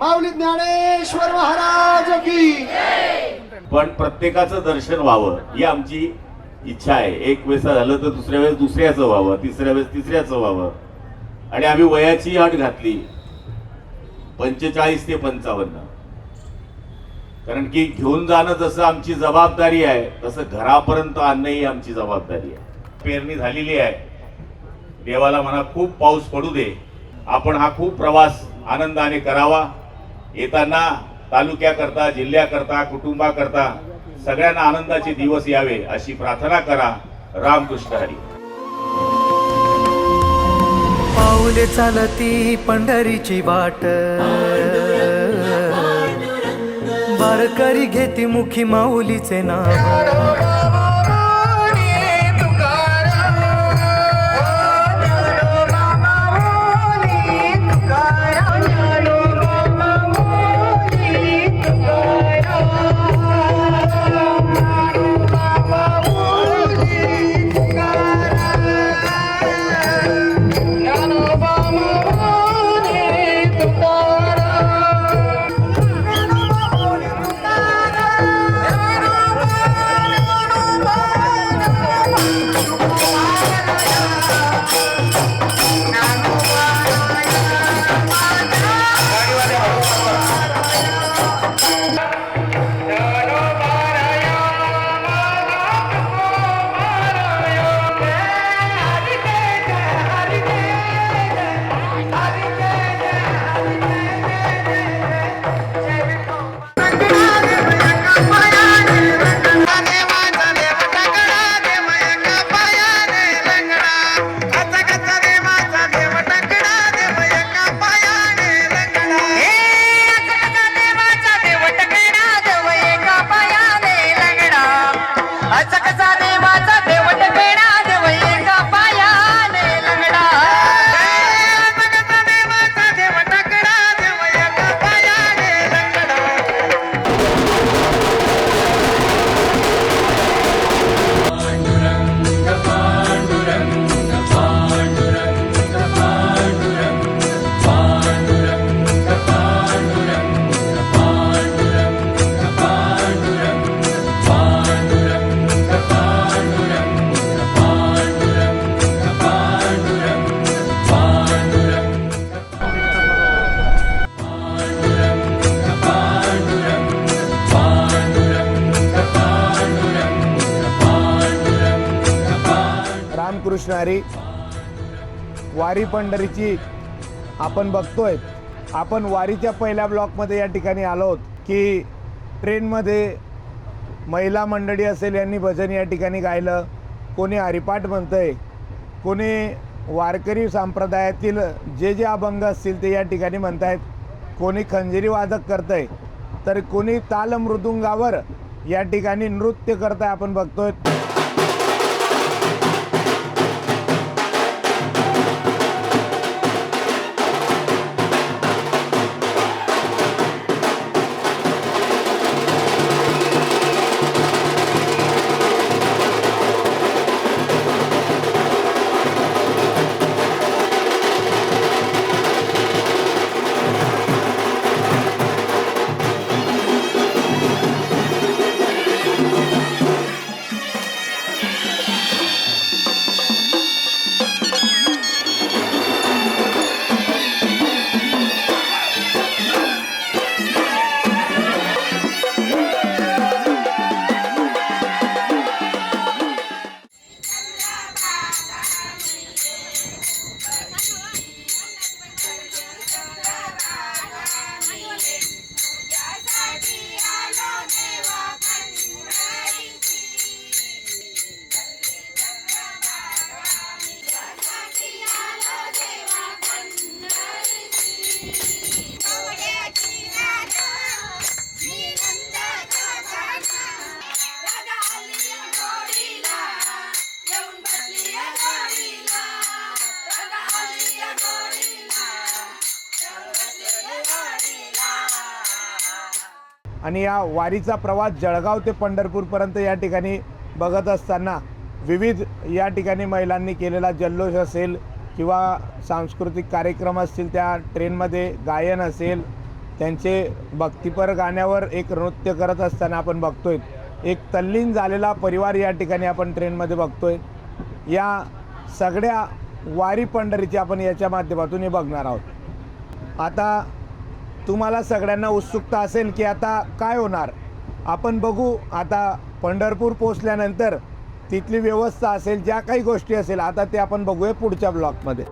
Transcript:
माऊली ज्ञानेश्वर महाराज की. पण प्रत्येकाचं दर्शन व्हावं ही आमची इच्छा आहे. एक वेळेस झालं तर दुसऱ्या वेळेस दुसऱ्याचं व्हावं, तिसऱ्या वेळेस तिसऱ्याचं व्हावं. आणि आम्ही वयाची अट घातली 45 ते 55. कारण की घेऊन जाणं जसं आमची जबाबदारी आहे तसं घरापर्यंत आणणं ही आमची जबाबदारी आहे. पेरणी झालेली आहे. देवाला म्हणा खूप पाऊस पडू दे. आपण हा खूप प्रवास आनंदाने करावा. येताना तालुक्याकरता, जिल्ह्याकरता, कुटुंबाकरता सगळ्यांना आनंदाचे दिवस यावे अशी प्रार्थना करा. रामकृष्ण हरी. पाऊले चालती पंढरीची वाट, वारकरी घेती मुखी माऊलीचे नाव. रामकृष्ण हरी. वारी पंढरीची आपण बघतोय. आपण वारीच्या पहिल्या ब्लॉकमध्ये या ठिकाणी आलो आहोत की ट्रेनमध्ये महिला मंडळी असेल यांनी भजन या ठिकाणी गायलं. कोणी हरिपाठ म्हणतंय, कोणी वारकरी संप्रदायातील जे जे अभंग असतील ते या ठिकाणी म्हणतायत, कोणी खंजिरी वादक करतंय, तर कोणी ताल मृदुंगावर या ठिकाणी नृत्य करताय आपण बघतोय. आणि या वारीचा प्रवास जळगाव ते पंढरपूरपर्यंत या ठिकाणी बघत असताना विविध या ठिकाणी महिलांनी केलेला जल्लोष असेल किंवा सांस्कृतिक कार्यक्रम असतील, त्या ट्रेनमध्ये गायन असेल, त्यांचे भक्तिपर गाण्यावर एक नृत्य करत असताना आपण बघतोय. एक तल्लीन झालेला परिवार या ठिकाणी आपण ट्रेनमध्ये बघतोय. या सगळ्या वारी पंढरीची आपण याच्या माध्यमातून हे बघणार आहोत. आता तुम्हाला सगळ्यांना उत्सुकता असेल की आता काय होणार, आपण बघू. आता पंढरपूर पोचल्यानंतर तिथली व्यवस्था असेल, ज्या काही गोष्टी असेल, आता ते आपण बघूया पुढच्या ब्लॉकमध्ये.